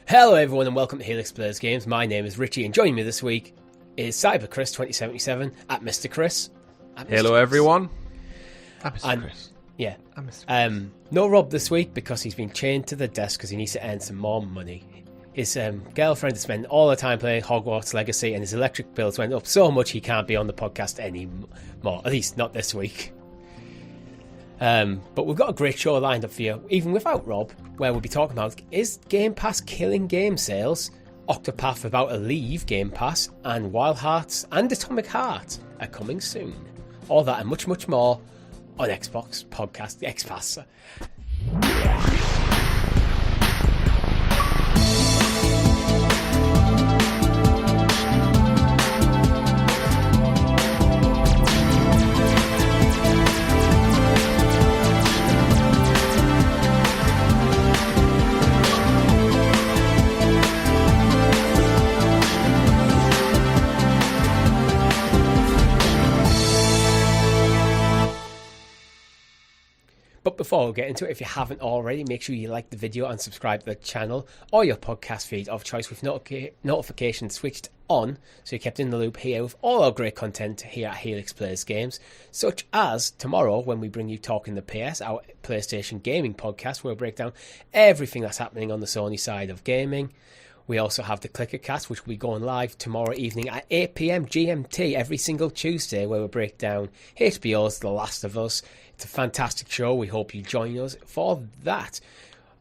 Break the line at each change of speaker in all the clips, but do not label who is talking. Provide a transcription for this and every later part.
Hello everyone and welcome to Helix Plays Games. My name is Richie and joining me this week is CyberChris2077 at Mr. Chris.
Hello everyone.
I'm Mr. Chris.
Yeah.
I'm Mr. Chris.
No Rob this week because he's been chained to the desk because he needs to earn some more money. His girlfriend is spending all the time playing Hogwarts Legacy and his electric bills went up so much he can't be on the podcast anymore. At least not this week. But we've got a great show lined up for you, even without Rob, where we'll be talking about, is Game Pass killing game sales? Octopath about to leave Game Pass, and Wild Hearts and Atomic Heart are coming soon. All that and much, much more on Xbox Podcast, XPass. But before we get into it, if you haven't already, make sure you like the video and subscribe to the channel or your podcast feed of choice with notifications switched on, so you're kept in the loop here with all our great content here at Helix Plays Games, such as tomorrow when we bring you Talking the PS, our PlayStation gaming podcast, where we break down everything that's happening on the Sony side of gaming. We also have the ClickerCast, which will be going live tomorrow evening at 8 PM GMT every single Tuesday, where we break down HBO's The Last of Us. It's a fantastic show. We hope you join us for that.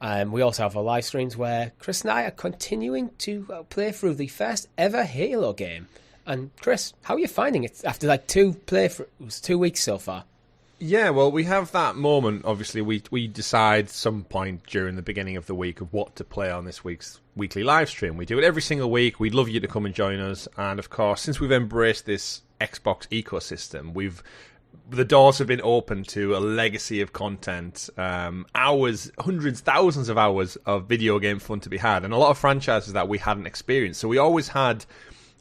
We also have our live streams where Chris and I are continuing to play through the first ever Halo game. And Chris, how are you finding it after like 2 playthroughs, 2 weeks so far?
Yeah, well, we have that moment. Obviously, we decide some point during the beginning of the week of what to play on this week's weekly live stream. We do it every single week. We'd love you to come and join us. And of course, since we've embraced this Xbox ecosystem, the doors have been open to a legacy of content, hours, hundreds, thousands of hours of video game fun to be had, and a lot of franchises that we hadn't experienced. So we always had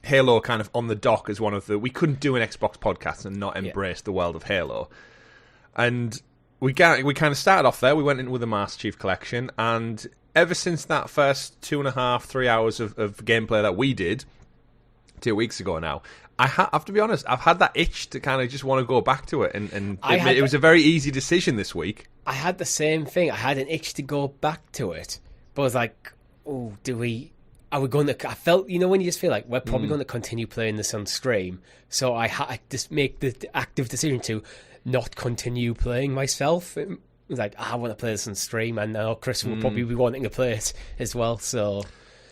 Halo kind of on the dock as one of the... We couldn't do an Xbox podcast and not embrace the world of Halo. And we kind of started off there. We went in with the Master Chief Collection, and ever since that first 2.5, 3 hours of gameplay that we did 2 weeks ago now, I have to be honest, I've had that itch to kind of just want to go back to it, and it was a very easy decision this week.
I had the same thing. I had an itch to go back to it, but I was like, oh, are we going to... I felt, when you just feel like we're probably going to continue playing this on stream, so I just make the active decision to not continue playing myself. It was like, I want to play this on stream, and now Chris will probably be wanting to play it as well, so...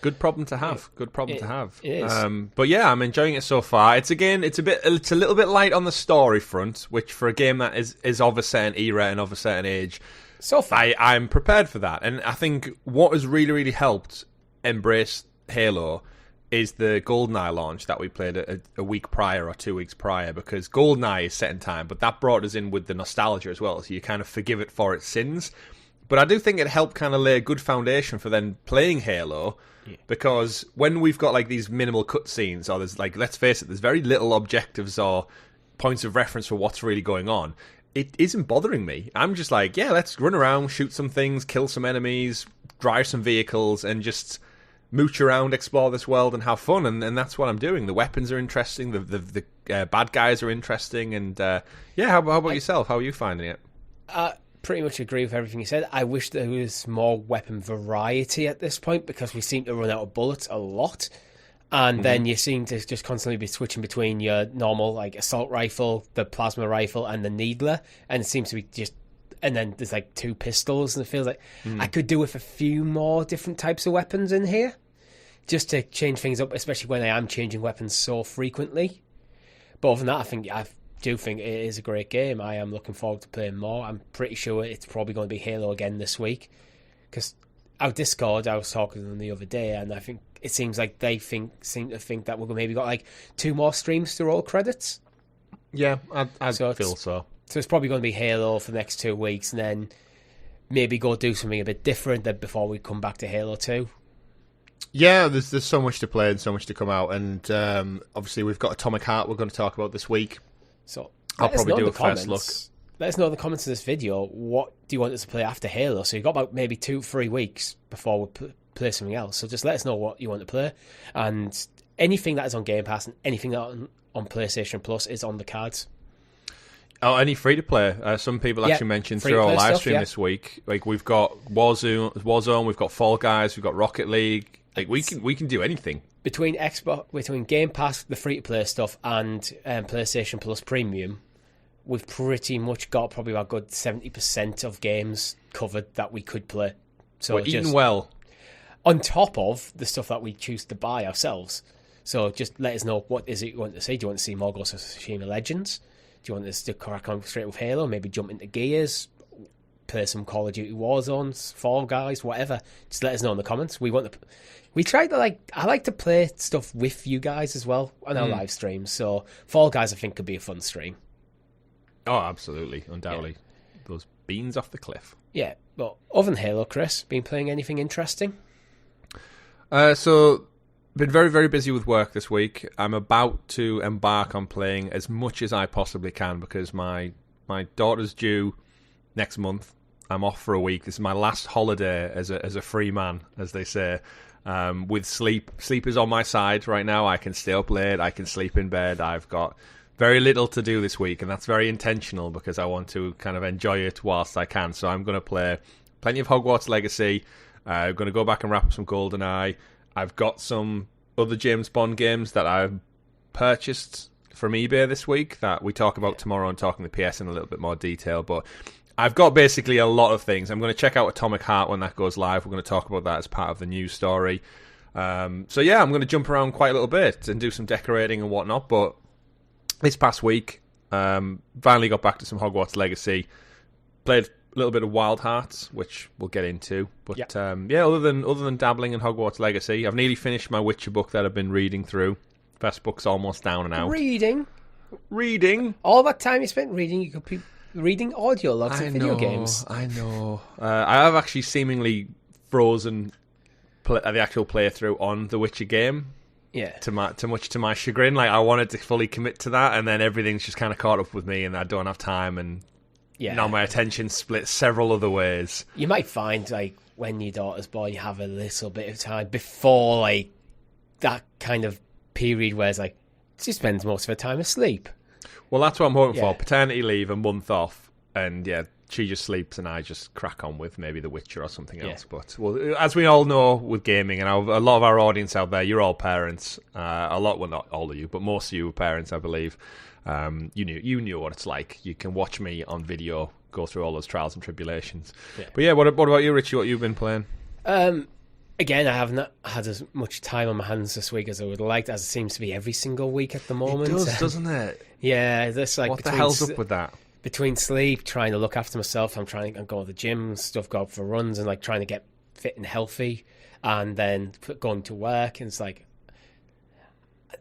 Good problem to have. Good problem to have.
It is.
But yeah, I'm enjoying it so far. It's a little bit light on the story front, which for a game that is of a certain era and of a certain age,
so far
I'm prepared for that. And I think what has really, really helped embrace Halo is the GoldenEye launch that we played a week prior or 2 weeks prior, because GoldenEye is set in time, but that brought us in with the nostalgia as well, so you kind of forgive it for its sins. But I do think it helped kind of lay a good foundation for then playing Halo, because when we've got like these minimal cutscenes, or there's like, let's face it, there's very little objectives or points of reference for what's really going on, it isn't bothering me. I'm just like, yeah, let's run around, shoot some things, kill some enemies, drive some vehicles, and just mooch around, explore this world, and have fun. And that's what I'm doing. The weapons are interesting, the bad guys are interesting, and yeah, how about yourself? How are you finding it?
Pretty much agree with everything you said. I wish there was more weapon variety at this point, because we seem to run out of bullets a lot, and then you seem to just constantly be switching between your normal like assault rifle, the plasma rifle, and the needler, and it seems to be just... And then there's like 2 pistols, and it feels like I could do with a few more different types of weapons in here, just to change things up, especially when I am changing weapons so frequently. But other than that, I do think it is a great game. I am looking forward to playing more. I'm pretty sure it's probably going to be Halo again this week, because our Discord, I was talking to them the other day, and I think it seems like they seem to think that we've maybe got like 2 more streams to roll credits.
Yeah, I feel so.
So it's probably going to be Halo for the next 2 weeks, and then maybe go do something a bit different before we come back to Halo 2.
Yeah, there's so much to play and so much to come out, and obviously we've got Atomic Heart we're going to talk about this week.
So
I'll probably do a first look.
Let us know in the comments of this video, what do you want us to play after Halo? So you've got about maybe 2-3 weeks before we play something else. So just let us know what you want to play, and anything that is on Game Pass and anything that on PlayStation Plus is on the cards.
Oh, any free to play? Some people actually mentioned through our live stream this week. Like we've got Warzone, we've got Fall Guys, we've got Rocket League. Like we can do anything
between Game Pass, the free to play stuff, and PlayStation Plus Premium. We've pretty much got probably about good 70% of games covered that we could play. So
we're eating well.
On top of the stuff that we choose to buy ourselves. So just let us know, what is it you want to see? Do you want to see more Ghost of Tsushima Legends? Do you want us to crack on straight with Halo? Maybe jump into Gears? Play some Call of Duty Warzones, Fall Guys, whatever. Just let us know in the comments. I like to play stuff with you guys as well on our live streams. So Fall Guys, I think, could be a fun stream.
Oh, absolutely, undoubtedly. Yeah. Those beans off the cliff.
Yeah, but other than Halo, Chris, been playing anything interesting?
So, been very, very busy with work this week. I'm about to embark on playing as much as I possibly can because my daughter's due next month. I'm off for a week. This is my last holiday as a free man, as they say. With sleep is on my side right now. I can stay up late. I can sleep in bed. I've got very little to do this week, and that's very intentional because I want to kind of enjoy it whilst I can. So I'm going to play plenty of Hogwarts Legacy. I'm going to go back and wrap up some GoldenEye. I've got some other James Bond games that I've purchased from eBay this week that we talk about tomorrow and talking the PS in a little bit more detail. But I've got basically a lot of things. I'm going to check out Atomic Heart when that goes live. We're going to talk about that as part of the news story. So yeah, I'm going to jump around quite a little bit and do some decorating and whatnot. But this past week, finally got back to some Hogwarts Legacy. Played a little bit of Wild Hearts, which we'll get into. But other than dabbling in Hogwarts Legacy, I've nearly finished my Witcher book that I've been reading through. First book's almost down and out.
Reading.
All
that time you spent reading, you could be reading audio logs of video games.
I know. I have actually seemingly frozen the actual playthrough on the Witcher game.
Yeah.
Too much to my chagrin. Like I wanted to fully commit to that, and then everything's just kind of caught up with me, and I don't have time, and now my attention split several other ways.
You might find like when your daughter's born, you have a little bit of time before like that kind of period where it's like she spends most of her time asleep.
Well, that's what I'm hoping for. Paternity leave, a month off, and she just sleeps and I just crack on with maybe The Witcher or something else. But well, as we all know with gaming, and a lot of our audience out there, you're all parents. Well, not all of you, but most of you are parents, I believe. You knew what it's like. You can watch me on video go through all those trials and tribulations. Yeah. But yeah, what about you, Richie? What you've been playing?
Again, I haven't had as much time on my hands this week as I would like, as it seems to be every single week at the moment.
It does, doesn't it?
Yeah, this like
what the hell's up with that?
Between sleep, trying to look after myself, I'm trying to go to the gym and stuff, go out for runs, and like trying to get fit and healthy, and then going to work, and it's like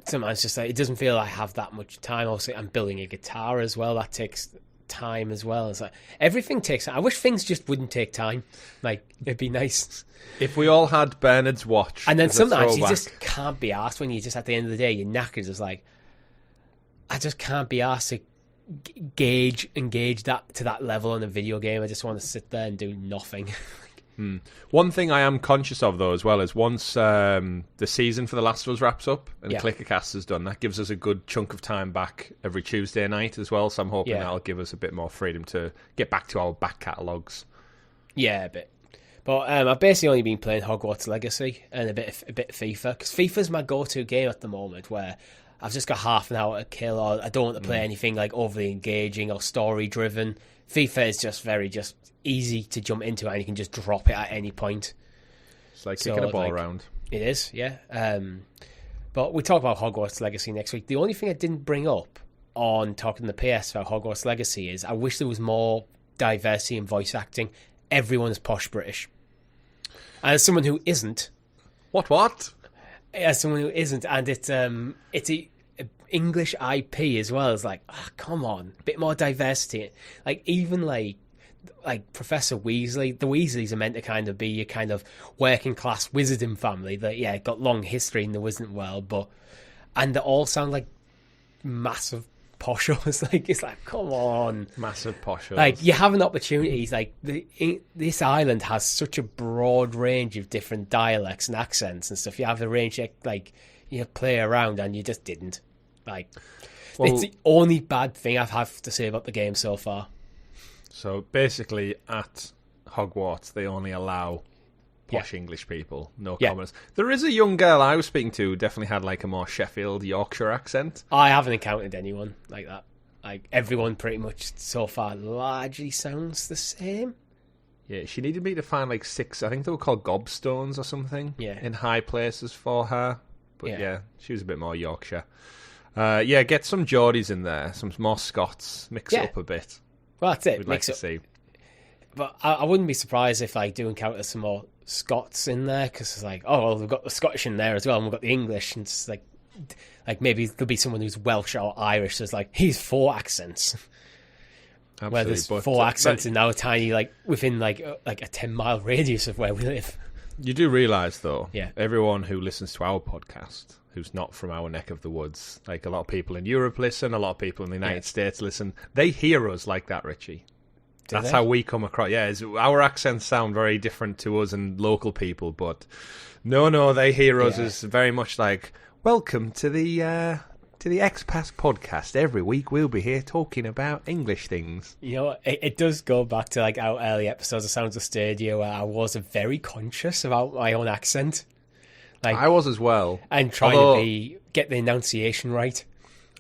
sometimes just like it doesn't feel like I have that much time. Also, I'm building a guitar as well. That takes time as well. It's like everything takes time. I wish things just wouldn't take time. Like it'd be nice
if we all had Bernard's watch.
And then sometimes you just can't be asked when you just at the end of the day you're knackered. It's like I just can't be asked to engage that to that level in a video game. I just want to sit there and do nothing.
One thing I am conscious of though as well is once the season for The Last of Us wraps up and ClickerCast is done, that gives us a good chunk of time back every Tuesday night as well, so I'm hoping that'll give us a bit more freedom to get back to our back catalogues.
Yeah, a bit. But I've basically only been playing Hogwarts Legacy and a bit of FIFA, because FIFA's my go-to game at the moment, where I've just got half an hour to kill, or I don't want to play anything like overly engaging or story-driven. FIFA is just very easy to jump into, and you can just drop it at any point.
It's like kicking a ball around.
It is, yeah. But we talk about Hogwarts Legacy next week. The only thing I didn't bring up on talking the PS for Hogwarts Legacy is I wish there was more diversity in voice acting. Everyone is posh British. And as someone who isn't...
What?
As someone who isn't, and it's a English IP as well. It's like, come on, a bit more diversity. Like even like Professor Weasley, the Weasleys are meant to kind of be a kind of working class wizarding family that got long history in the wizarding world, and they all sound like massive poshos. Like, it's like, come on.
Massive poshos.
Like, you have an opportunity. Like, this island has such a broad range of different dialects and accents and stuff. You have the range, like, you play around, and you just didn't. Like, it's the only bad thing I have to say about the game so far.
So, basically, at Hogwarts, they only allow posh English people, no commoners. There is a young girl I was speaking to who definitely had like a more Sheffield, Yorkshire accent.
I haven't encountered anyone like that. Like, everyone pretty much so far largely sounds the same.
Yeah, she needed me to find like 6, I think they were called gobstones or something, in high places for her. But yeah, she was a bit more Yorkshire. Get some Geordies in there, some more Scots, mix it up a bit.
Well, that's it.
We'd like to see.
But I wouldn't be surprised if I do encounter some more Scots in there, because it's like, oh, well, we've got the Scottish in there as well, and we've got the English, and it's like maybe there'll be someone who's Welsh or Irish. There's like, here's 4 accents.
Absolutely,
where there's 4 accents in now a tiny, like, within like a 10-mile radius of where we live.
You do realise, though, everyone who listens to our podcast, who's not from our neck of the woods, like a lot of people in Europe listen, a lot of people in the United States listen, they hear us like that, Richie. That's how we come across. Yeah, our accents sound very different to us and local people, but no, they hear us as very much like, welcome to the XPass podcast. Every week we'll be here talking about English things.
You know, it does go back to like our early episodes of Sounds of Stadia, where I was very conscious about my own accent. Like,
I was as well,
and trying to get the enunciation right.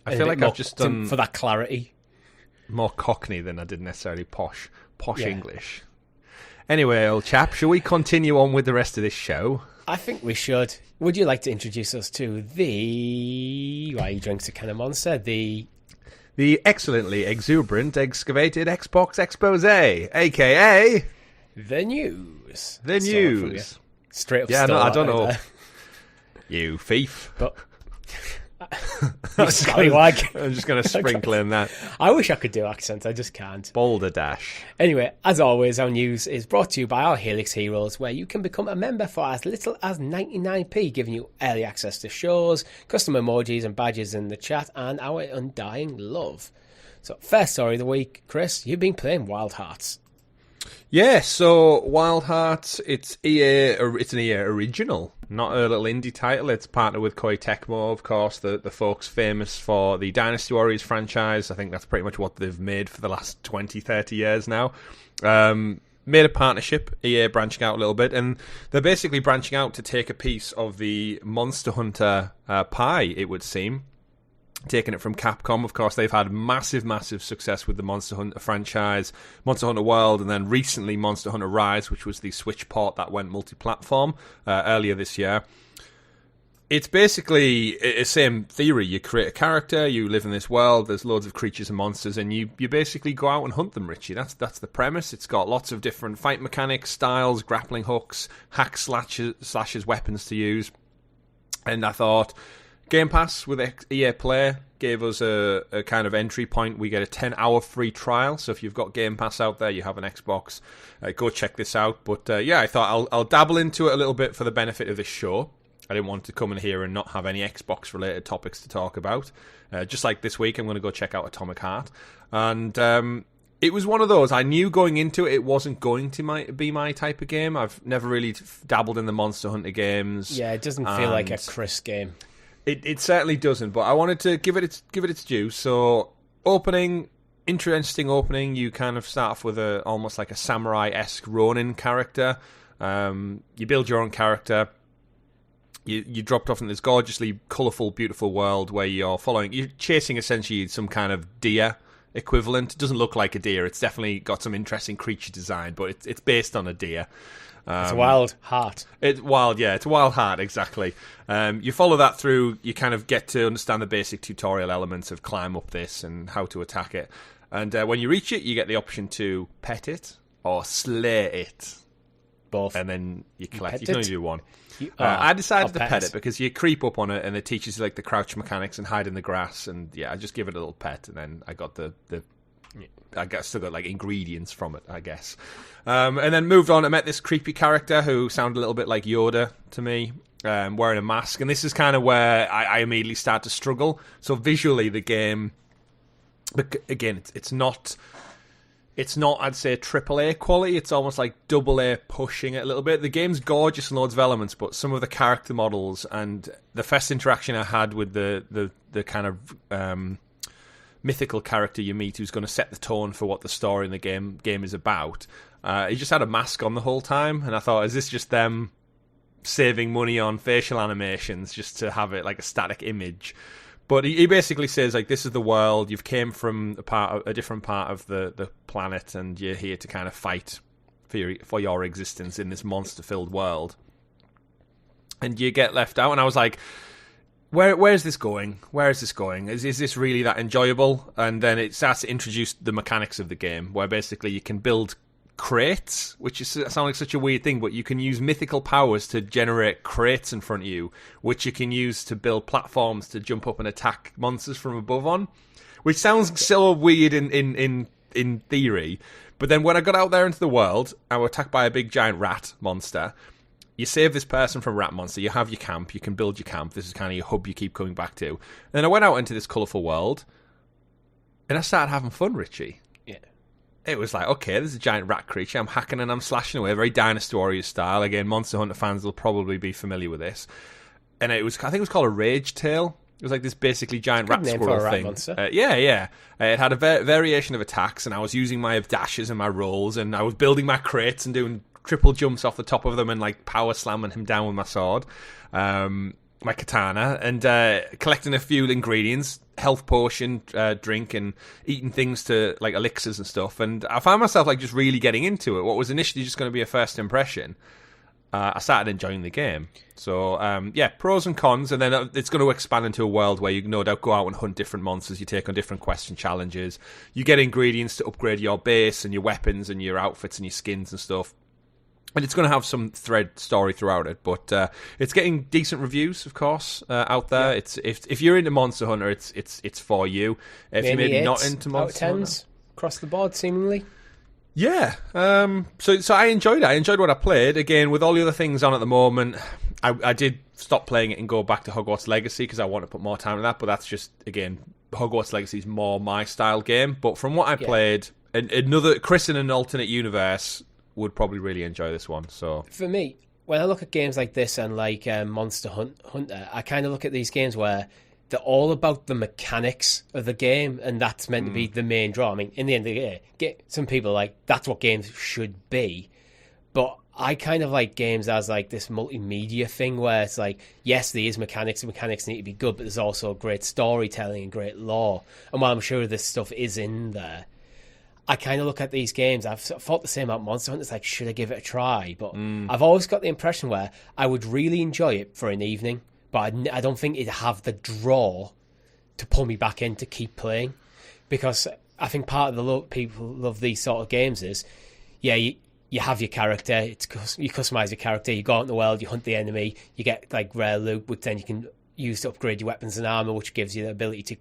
I feel like I've just done
for that clarity.
More Cockney than I did necessarily posh English. Anyway, old chap, shall we continue on with the rest of this show?
I think we should. Would you like to introduce us to the... Why, he drinks a can of Monster. The
excellently exuberant excavated Xbox expose, a.k.a...
The news.
The news.
Straight up.
Yeah, no, I don't know. You thief.
But...
I'm just going to sprinkle in that.
I wish I could do accents, I just can't.
Boulder Dash.
Anyway, as always, our news is brought to you by our Helix Heroes, where you can become a member for as little as 99p, giving you early access to shows, custom emojis and badges in the chat, and our undying love. So, first story of the week, Chris, you've been playing Wild Hearts.
Yeah, so Wild Hearts, it's an EA original, not a little indie title. It's partnered with Koei Tecmo, of course, the folks famous for the Dynasty Warriors franchise. I think that's pretty much what they've made for the last 20, 30 years now. Made a partnership, EA branching out a little bit, and they're basically branching out to take a piece of the Monster Hunter pie, it would seem. Taking it from Capcom, of course, they've had massive success with the Monster Hunter franchise, Monster Hunter World, and then recently Monster Hunter Rise, which was the Switch port that went multi-platform earlier this year. It's basically the same theory. You create a character, you live in this world, there's loads of creatures and monsters, and you basically go out and hunt them, Richie. That's the premise. It's got lots of different fight mechanics, styles, grappling hooks, hack slashes, weapons to use. And I thought... GamePass with EA Play gave us a kind of entry point. We get a 10-hour free trial, so if you've got GamePass out there, you have an Xbox, go check this out. But I thought I'll dabble into it a little bit for the benefit of this show. I didn't want to come in here and not have any Xbox-related topics to talk about. Just like this week, I'm going to go check out Atomic Heart. And it was one of those. I knew going into it wasn't going to be my type of game. I've never really dabbled in the Monster Hunter games.
Yeah, it doesn't feel like a Chris game.
It certainly doesn't, but I wanted to give it its due. So, interesting opening. You kind of start off with almost like a samurai-esque Ronin character. You build your own character. You dropped off in this gorgeously colourful, beautiful world where you're chasing essentially some kind of deer equivalent. It doesn't look like a deer. It's definitely got some interesting creature design, but it's based on a deer.
It's a wild heart.
It's a wild heart, exactly. You follow that through, you kind of get to understand the basic tutorial elements of climb up this and how to attack it. And when you reach it, you get the option to pet it or slay it.
Both.
And then you collect. You can only do one. I decided to pet it because you creep up on it and it teaches you like the crouch mechanics and hide in the grass. And yeah, I just give it a little pet and then I got still got like ingredients from it, I guess. And then moved on. I met this creepy character who sounded a little bit like Yoda to me, wearing a mask. And this is kind of where I immediately start to struggle. So visually, the game But again, it's not. It's not, I'd say, AAA quality. It's almost like AA pushing it a little bit. The game's gorgeous and loads of elements, but some of the character models and the first interaction I had with the kind of mythical character you meet who's going to set the tone for what the story in the game is about, he just had a mask on the whole time, and I thought, is this just them saving money on facial animations just to have it like a static image? But he basically says, like, this is the world, you've came from a different part of the planet, and you're here to kind of fight for your existence in this monster-filled world. And you get left out, and I was like, where's this going? Where is this going? Is this really that enjoyable? And then it starts to introduce the mechanics of the game, where basically you can build crates, which sounds like such a weird thing, but you can use mythical powers to generate crates in front of you, which you can use to build platforms to jump up and attack monsters from above on, which sounds so weird in theory. But then when I got out there into the world, I was attacked by a big giant rat monster. You save this person from rat monster, you have your camp, you can build your camp, this is kind of your hub you keep coming back to. And then I went out into this colourful world, and I started having fun, Richie. It was like, okay, there's a giant rat creature. I'm hacking and I'm slashing away, very Dynasty Warriors style. Again, Monster Hunter fans will probably be familiar with this. And I think it was called a Rage Tail. It was like this basically giant rat squirrel thing. Yeah. It had a variation of attacks, and I was using my dashes and my rolls, and I was building my crates and doing triple jumps off the top of them and like power slamming him down with my sword, my katana, and collecting a few ingredients. Health potion, drink, and eating things to like elixirs and stuff, and I found myself like just really getting into it. What was initially just going to be a first impression, I started enjoying the game. So pros and cons, and then it's going to expand into a world where you no doubt go out and hunt different monsters. You take on different quest and challenges. You get ingredients to upgrade your base and your weapons and your outfits and your skins and stuff. And it's going to have some thread story throughout it, but it's getting decent reviews, of course, out there. Yeah. It's if you're into Monster Hunter, it's for you. If you're maybe not into Monster Hunter,
across the board, seemingly.
Yeah. So I enjoyed it. I enjoyed what I played. Again, with all the other things on at the moment, I did stop playing it and go back to Hogwarts Legacy because I want to put more time in that. But that's just, again, Hogwarts Legacy is more my style game. But from what I played, another Chris in an alternate universe would probably really enjoy this one. So
for me, when I look at games like this and like Monster Hunter, I kind of look at these games where they're all about the mechanics of the game, and that's meant to be the main draw. I mean, in the end of the day, some people are like, that's what games should be. But I kind of like games as like this multimedia thing where it's like, yes, there is mechanics, and mechanics need to be good, but there's also great storytelling and great lore. And while I'm sure this stuff is in there, I kind of look at these games, I've thought the same about Monster Hunter, it's like, should I give it a try? But I've always got the impression where I would really enjoy it for an evening, but I don't think it'd have the draw to pull me back in to keep playing. Because I think part of the people love these sort of games is, you have your character, you customise your character, you go out in the world, you hunt the enemy, you get like rare loot, which then you can use to upgrade your weapons and armor, which gives you the ability to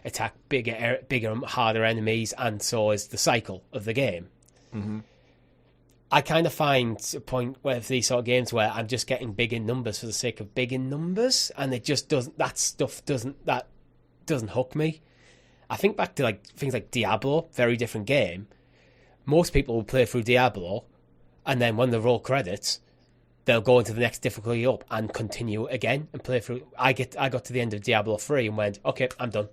attack bigger and harder enemies, and so is the cycle of the game. Mm-hmm. I kind of find a point where these sort of games where I'm just getting big in numbers for the sake of big in numbers, and it just doesn't hook me. I think back to like things like Diablo, very different game. Most people will play through Diablo, and then when they roll credits, they'll go into the next difficulty up and continue again and play through. I got to the end of Diablo 3 and went, okay, I'm done.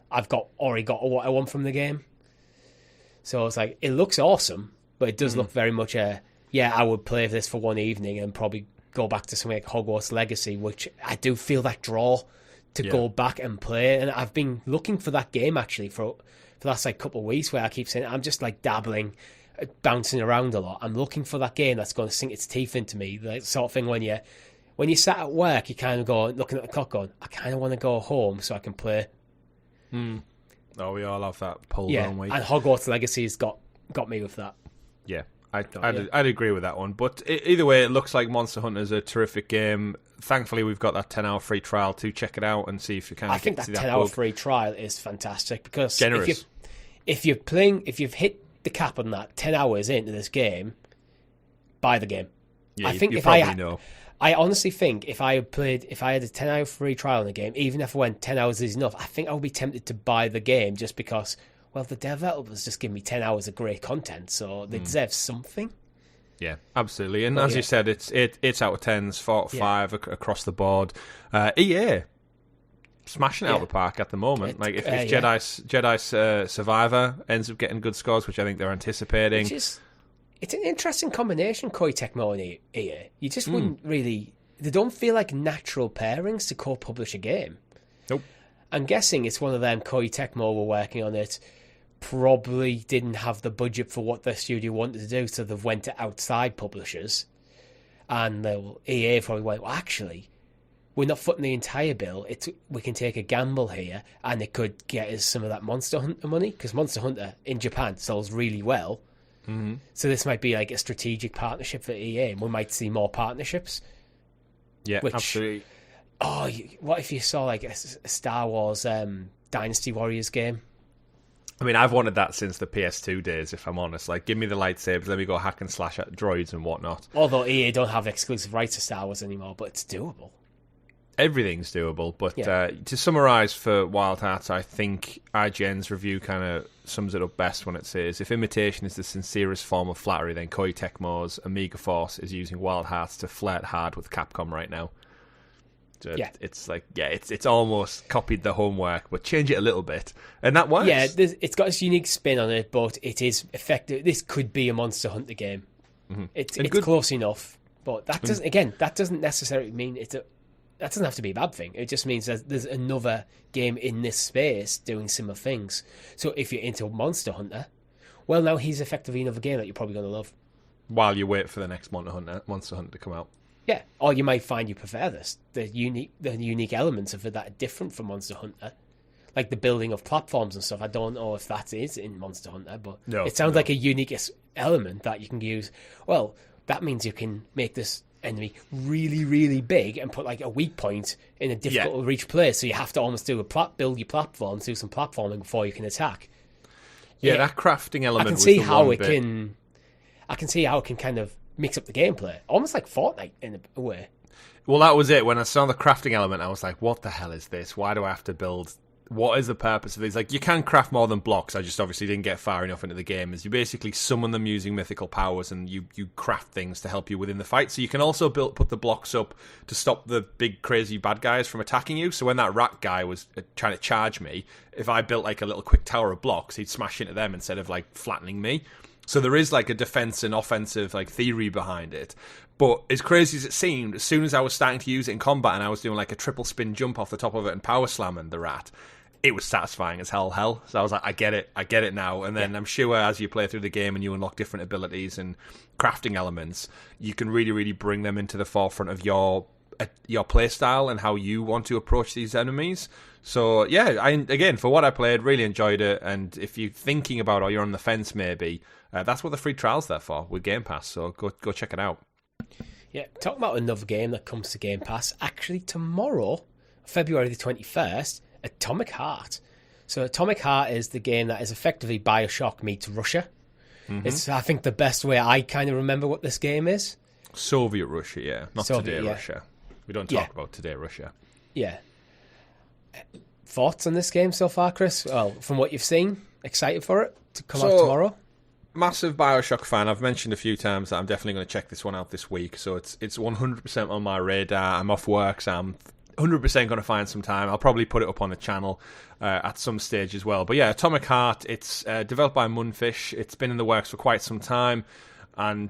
I've already got what I want from the game. So it's like, it looks awesome, but it does look very much I would play this for one evening and probably go back to something like Hogwarts Legacy, which I do feel that draw to go back and play. And I've been looking for that game actually for the last like couple of weeks, where I keep saying I'm just like dabbling, bouncing around a lot. I'm looking for that game that's going to sink its teeth into me. The sort of thing when you sat at work, you kind of go looking at the clock going, I kind of want to go home so I can play.
Oh, we all have that pull down week.
And Hogwarts Legacy's got me with that.
Yeah, I'd agree with that one. But either way, it looks like Monster Hunter is a terrific game. Thankfully, we've got that 10-hour free trial to check it out and see if you can.
I think that 10-hour free trial is fantastic because
generous.
If you've hit the cap on that 10 hours into this game, buy the game.
Yeah,
I think
you probably know.
I honestly think if I had a 10-hour free trial in the game, even if I went 10 hours is enough, I think I would be tempted to buy the game just because, well, the developers just give me 10 hours of great content, so they deserve something.
Yeah, absolutely. And as you said, it's out of 10s, 4 to 5 across the board. EA smashing it out of the park at the moment. Like if Jedi Survivor ends up getting good scores, which I think they're anticipating.
It's an interesting combination, Koei Tecmo and EA. You just wouldn't really... They don't feel like natural pairings to co-publish a game.
Nope.
I'm guessing it's one of them. Koei Tecmo were working on it, probably didn't have the budget for what their studio wanted to do, so they've went to outside publishers. And EA probably went, well, actually, we're not footing the entire bill. We can take a gamble here, and it could get us some of that Monster Hunter money, because Monster Hunter in Japan sells really well. Mm-hmm. So this might be like a strategic partnership for EA, and we might see more partnerships.
Yeah, absolutely.
Oh, what if you saw like a Star Wars Dynasty Warriors game?
I mean, I've wanted that since the PS2 days, if I'm honest. Like, give me the lightsabers, let me go hack and slash at droids and whatnot.
Although EA don't have exclusive rights to Star Wars anymore, but it's doable.
Everything's doable, but to summarise for Wild Hearts, I think IGN's review kind of sums it up best when it says, if imitation is the sincerest form of flattery, then Koei Tecmo's Amiga Force is using Wild Hearts to flirt hard with Capcom right now. So it's like, it's almost copied the homework, but change it a little bit, and that works.
Yeah, it's got its unique spin on it, but it is effective. This could be a Monster Hunter game. Mm-hmm. It's close enough, but that doesn't necessarily mean that doesn't have to be a bad thing. It just means that there's another game in this space doing similar things. So if you're into Monster Hunter, well, now he's effectively another game that you're probably going to love.
While you wait for the next Monster Hunter to come out.
Yeah, or you might find you prefer this. The unique elements of it that are different from Monster Hunter. Like the building of platforms and stuff. I don't know if that is in Monster Hunter, but it sounds like a unique element that you can use. Well, that means you can make this enemy really, really big and put like a weak point in a difficult to reach place. So you have to almost build your platforms, do some platforming before you can attack.
Yeah, that crafting element.
I can see how it can kind of mix up the gameplay, almost like Fortnite in a way.
Well, that was it. When I saw the crafting element, I was like, "What the hell is this? Why do I have to build? What is the purpose of these?" Like, you can craft more than blocks. I just obviously didn't get far enough into the game. As you basically summon them using mythical powers, and you craft things to help you within the fight. So you can also put the blocks up to stop the big crazy bad guys from attacking you. So when that rat guy was trying to charge me, if I built like a little quick tower of blocks, he'd smash into them instead of like flattening me. So there is like a defense and offensive like theory behind it. But as crazy as it seemed, as soon as I was starting to use it in combat and I was doing like a triple spin jump off the top of it and power slamming the rat, it was satisfying as hell. So I was like, I get it now. And then I'm sure as you play through the game and you unlock different abilities and crafting elements, you can really, really bring them into the forefront of your play style and how you want to approach these enemies. So yeah, again, for what I played, really enjoyed it. And if you're thinking about or you're on the fence maybe, that's what the free trial's there for with Game Pass. So go check it out.
Yeah, talking about another game that comes to Game Pass, actually tomorrow, February the 21st, Atomic Heart. So Atomic Heart is the game that is effectively Bioshock meets Russia. Mm-hmm. It's, I think, the best way I kind of remember what this game is.
Soviet Russia, yeah. Not Soviet, today Russia. We don't talk about today Russia. Yeah.
Thoughts on this game so far, Chris? Well, from what you've seen, excited for it to come out tomorrow?
Massive Bioshock fan. I've mentioned a few times that I'm definitely going to check this one out this week. So it's 100% on my radar. I'm off work, so I'm 100% going to find some time. I'll probably put it up on the channel at some stage as well. But yeah, Atomic Heart, it's developed by Munfish. It's been in the works for quite some time. And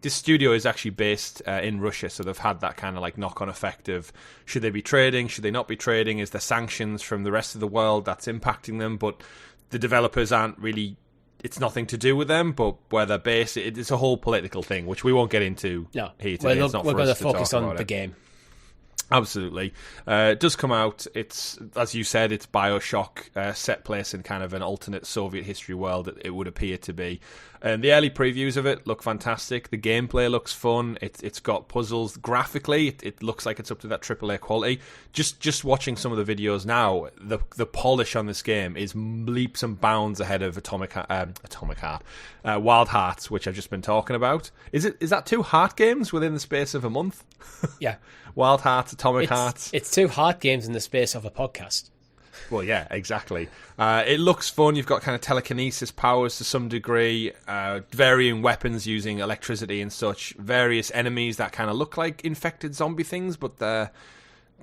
this studio is actually based in Russia, so they've had that kind of like knock-on effect of should they be trading, should they not be trading, is there sanctions from the rest of the world that's impacting them, but the developers aren't really, it's nothing to do with them, but where they're based, it's a whole political thing, which we won't get into here today.
We're going to focus on the game.
Absolutely. It does come out. It's, as you said, it's Bioshock, set place in kind of an alternate Soviet history world, it would appear to be. And the early previews of it look fantastic. The gameplay looks fun. It's got puzzles. Graphically, it looks like it's up to that AAA quality. Just watching some of the videos now, the polish on this game is leaps and bounds ahead of Atomic Heart, Wild Hearts, which I've just been talking about. Is that 2 Heart games within the space of a month?
Yeah.
Wild Hearts, Atomic Hearts.
It's 2 Heart games in the space of a podcast.
Well, yeah, exactly. It looks fun. You've got kind of telekinesis powers to some degree, varying weapons using electricity and such, various enemies that kind of look like infected zombie things, but they're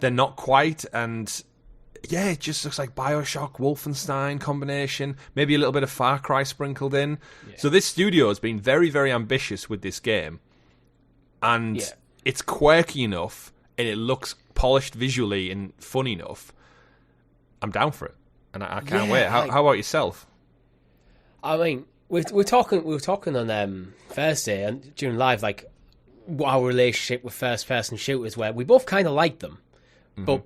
not quite. And yeah, it just looks like Bioshock, Wolfenstein combination, maybe a little bit of Far Cry sprinkled in. Yeah. So this studio has been very, very ambitious with this game, and it's quirky enough, and it looks polished visually and fun enough. I'm down for it, and I can't wait. How about yourself?
I mean, we were talking on Thursday and during live, like our relationship with first-person shooters, where we both kind of like them, but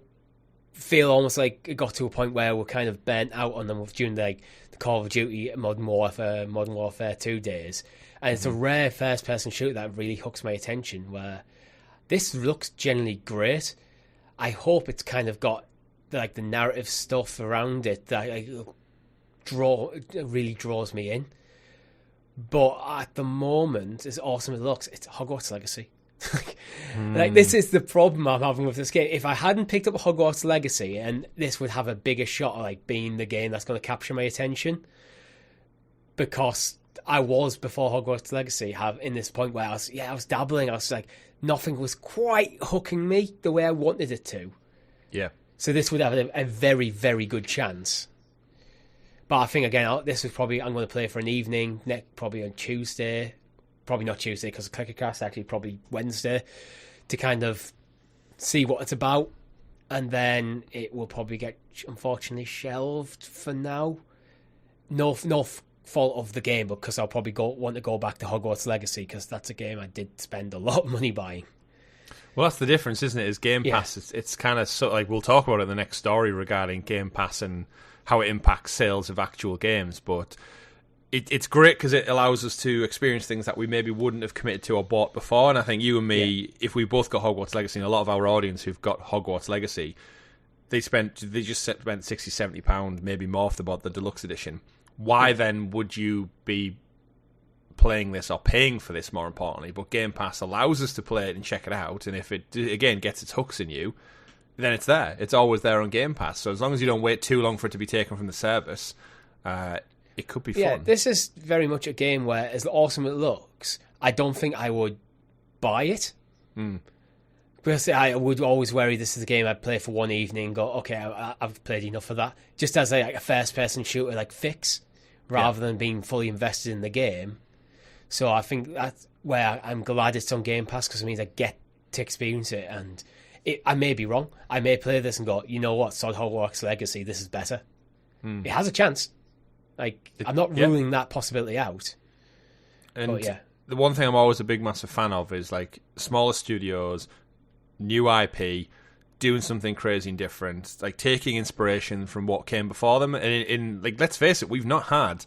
feel almost like it got to a point where we're kind of burnt out on them during the Call of Duty Modern Warfare 2 days, and it's a rare first-person shooter that really hooks my attention. Where this looks generally great. I hope it's kind of got the narrative stuff around it that really draws me in. But at the moment, as awesome as it looks, it's Hogwarts Legacy. This is the problem I'm having with this game. If I hadn't picked up Hogwarts Legacy, and this would have a bigger shot at being the game that's going to capture my attention, because I was before Hogwarts Legacy in this point where I was dabbling. I was like, nothing was quite hooking me the way I wanted it to. Yeah. So this would have a very, very good chance. But I think, again, this is probably, I'm going to play for an evening, probably on Tuesday. Probably not Tuesday because of ClickerCast, actually probably Wednesday, to kind of see what it's about. And then it will probably get, unfortunately, shelved for now. No fault of the game, because I'll probably want to go back to Hogwarts Legacy, because that's a game I did spend a lot of money buying.
Well, that's the difference, isn't it? Is GamePass? Yeah. It's kind of we'll talk about it in the next story regarding GamePass and how it impacts sales of actual games. But it's great because it allows us to experience things that we maybe wouldn't have committed to or bought before. And I think you and me, if we both got Hogwarts Legacy, and a lot of our audience who've got Hogwarts Legacy, they just spent £60-70, maybe more if they bought the deluxe edition. Why then would you be playing this or paying for this, more importantly? But Game Pass allows us to play it and check it out, and if it again gets its hooks in you, then it's there. It's always there on Game Pass. So as long as you don't wait too long for it to be taken from the service, it could be fun.
Yeah, this is very much a game where, as awesome as it looks, I don't think I would buy it. Because I would always worry this is a game I'd play for one evening and go, okay, I've played enough of that. Just as a first-person shooter fix, rather than being fully invested in the game. So I think that's where I'm glad it's on Game Pass, because it means I get to experience it. And I may be wrong. I may play this and go, you know what, Sod Hogwarts Legacy, this is better. It has a chance. I'm not ruling that possibility out.
And
but yeah.
The one thing I'm always a big, massive fan of is smaller studios, new IP, doing something crazy and different, taking inspiration from what came before them. And let's face it, we've not had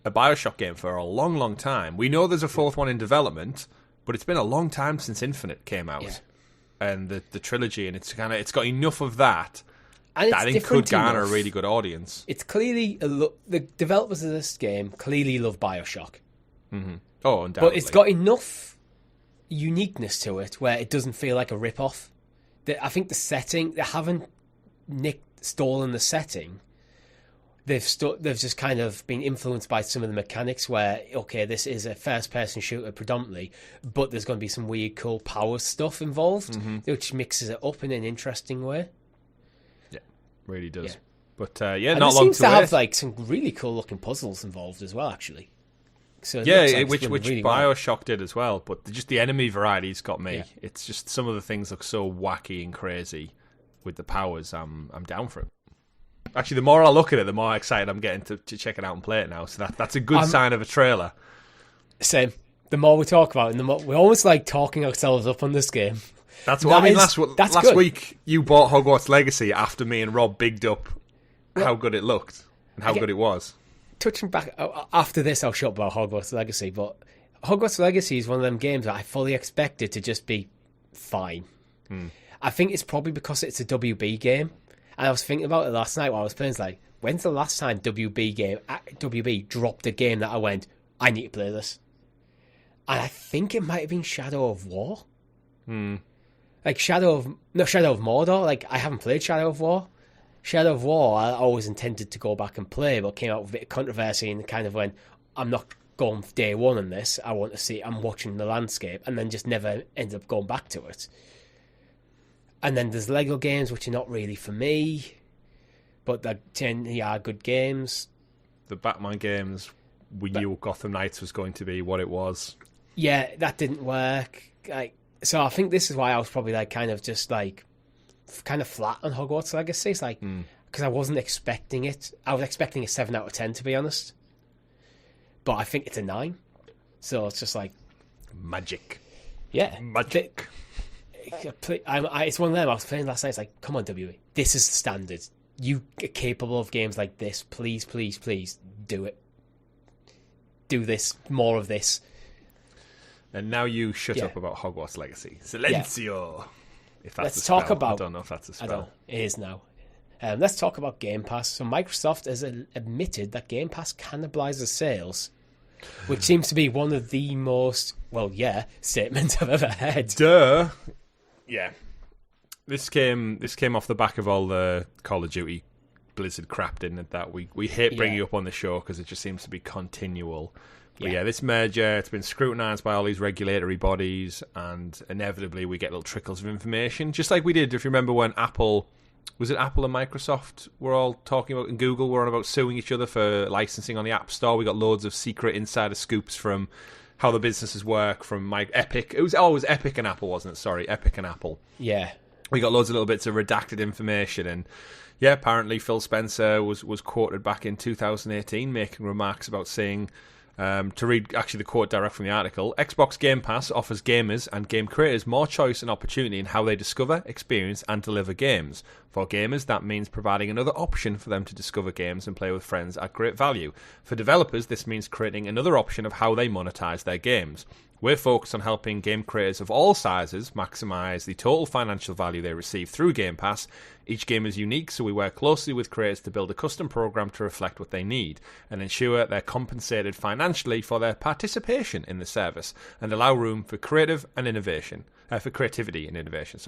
a Bioshock game for a long, long time. We know there's a fourth one in development, but it's been a long time since Infinite came out, and the trilogy, and it's got enough of that
and
that I think could garner a really good audience.
It's clearly the developers of this game clearly love Bioshock.
Oh, undoubtedly.
But it's got enough uniqueness to it where it doesn't feel like a rip-off. I think the setting, they haven't stolen the setting. They've just kind of been influenced by some of the mechanics where, okay, this is a first-person shooter predominantly, but there's going to be some weird, cool power stuff involved, which mixes it up in an interesting way.
Yeah, really does.
Yeah.
But, not long to wait.
It seems to have, some really cool-looking puzzles involved as well, actually. So
which really Bioshock did as well, but just the enemy variety's got me. Yeah. It's just some of the things look so wacky and crazy with the powers. I'm down for it. Actually, the more I look at it, the more excited I'm getting to check it out and play it now. So that's a good sign of a trailer.
Same. The more we talk about it, the more we're almost talking ourselves up on this game.
That's what I mean. Last
good.
week, you bought Hogwarts Legacy after me and Rob bigged up how good it looked and how good it was.
Touching back, after this, I'll shut up about Hogwarts Legacy, but Hogwarts Legacy is one of them games that I fully expected to just be fine. I think it's probably because it's a WB game. And I was thinking about it last night while I was playing. It's like, when's the last time WB dropped a game that I went, I need to play this? And I think it might have been Shadow of War. Like Shadow of Mordor. Like, I haven't played Shadow of War. Shadow of War, I always intended to go back and play, but came out with a bit of controversy and kind of went, I'm not going day one on this. I want to see, I'm watching the landscape, and then just never ended up going back to it. And then there's Lego games, which are not really for me, but they are good games.
The Batman games, we knew Gotham Knights was going to be what it was.
Yeah, that didn't work. So I think this is why I was probably kind of flat on Hogwarts Legacy. It's because I wasn't expecting it. I was expecting a 7 out of 10, to be honest. But I think it's a 9. So it's just
magic.
Yeah.
Magic.
It's one of them. I was playing last night. It's like, come on, WE. This is the standard. You are capable of games like this. Please, please, please do it. Do this. More of this.
And now you shut up about Hogwarts Legacy. Silencio.
Yeah.
If that's
Let's talk about.
I don't know if that's a spell.
I don't. It is now. Let's talk about Game Pass. So Microsoft has admitted that Game Pass cannibalizes sales, which seems to be one of the most statements I've ever heard.
Duh. Yeah. This came off the back of all the Call of Duty Blizzard crap, didn't it? That we hate bringing up on the show because it just seems to be continual. But this merger, it's been scrutinised by all these regulatory bodies, and inevitably we get little trickles of information. Just like we did, if you remember when Apple and Microsoft were all talking about, and Google were on about suing each other for licensing on the App Store. We got loads of secret insider scoops from how the businesses work from Epic. It was Epic and Apple, wasn't it? Sorry, Epic and Apple.
Yeah.
We got loads of little bits of redacted information, and apparently Phil Spencer was quoted back in 2018 making remarks about saying, to read actually the quote direct from the article, Xbox Game Pass offers gamers and game creators more choice and opportunity in how they discover, experience and deliver games. For gamers, that means providing another option for them to discover games and play with friends at great value. For developers, this means creating another option of how they monetize their games. We're focused on helping game creators of all sizes maximize the total financial value they receive through Game Pass. Each game is unique, so we work closely with creators to build a custom program to reflect what they need and ensure they're compensated financially for their participation in the service and allow room for creativity and innovation.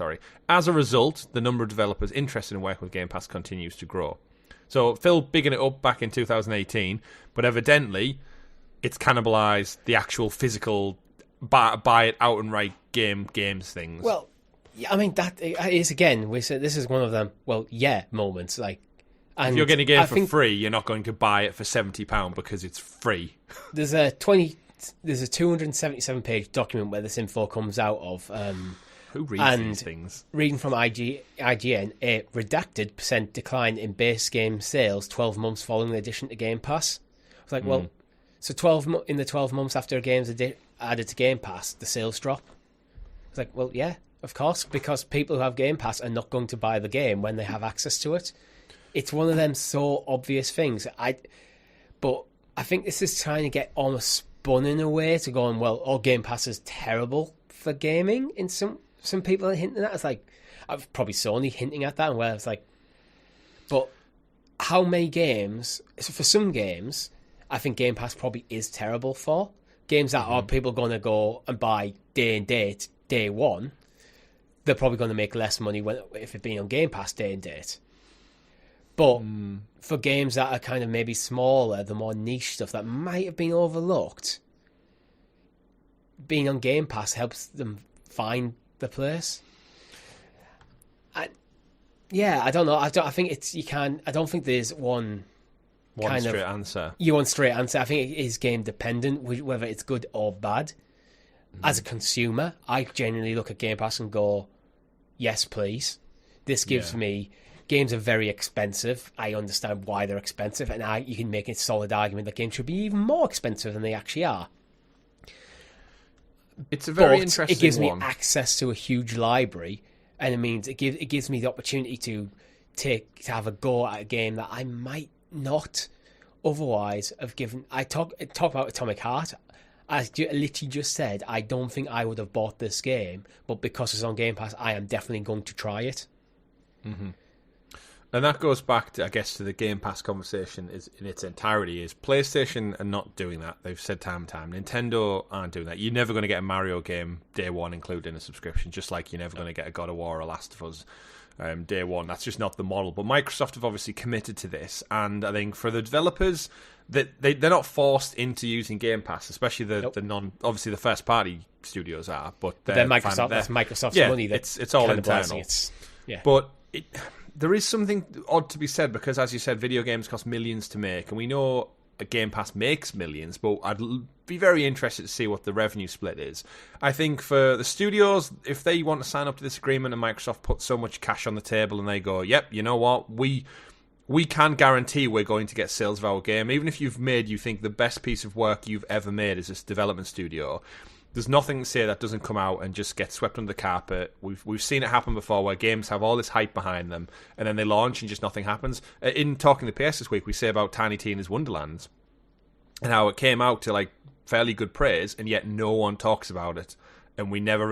As a result, the number of developers interested in working with Game Pass continues to grow. So Phil bigging it up back in 2018, but evidently it's cannibalized the actual physical buy it out and right games things.
Well, yeah, I mean, that is, again, we said this is one of them, moments. And
if you're getting a game for free, you're not going to buy it for £70 because it's free.
There's a 277-page document where this info comes out of.
Who reads these things?
Reading from IGN, a redacted % decline in base game sales 12 months following the addition to Game Pass. I was like, so 12 in the 12 months after a game's added to Game Pass, the sales drop. It's like, of course, because people who have Game Pass are not going to buy the game when they have access to it. It's one of them so obvious things. But I think this is trying to get almost spun in a way to going, Game Pass is terrible for gaming. In some people are hinting at. It's like, I've probably Sony hinting at that, and where it's like, but how many games? So for some games, I think Game Pass probably is terrible for. Games that are people going to go and buy day and date, day one, they're probably going to make less money if it's being on Game Pass day and date. But for games that are kind of maybe smaller, the more niche stuff that might have been overlooked, being on Game Pass helps them find the place. I don't know. I think I don't think there's one
straight answer.
You want straight answer. I think it is game dependent, whether it's good or bad. As a consumer, I genuinely look at Game Pass and go, yes, please. This gives me... Games are very expensive. I understand why they're expensive, and you can make a solid argument that games should be even more expensive than they actually are.
It's a very
But
interesting
it gives me
one.
access to a huge library, and it means it gives me the opportunity to have a go at a game that I might not otherwise have given. I talk about Atomic Heart. I literally just said I don't think I would have bought this game, but because it's on Game Pass, I am definitely going to try it.
Mm-hmm. And that goes back to, I guess, to the Game Pass conversation is in its entirety. Is PlayStation are not doing that. They've said time and time. Nintendo aren't doing that. You're never going to get a Mario game day one included in a subscription, just like you're never going to get a God of War or Last of Us day one. That's just not the model. But Microsoft have obviously committed to this, and I think for the developers, that they're not forced into using Game Pass, especially the non, obviously the first party studios are, but
they're Microsoft. That's Microsoft's money.
It's all internal. But there is something odd to be said, because, as you said, video games cost millions to make, and we know a Game Pass makes millions, but I'd be very interested to see what the revenue split is. I think for the studios, if they want to sign up to this agreement and Microsoft puts so much cash on the table and they go, yep, you know what, we can guarantee we're going to get sales of our game, even if you've made, you think, the best piece of work you've ever made as this development studio, there's nothing to say that doesn't come out and just get swept under the carpet. We've seen it happen before, where games have all this hype behind them and then they launch and just nothing happens. In Talking the PS this week, we say about Tiny Tina's Wonderlands and how it came out to like fairly good praise, and yet no one talks about it. And it never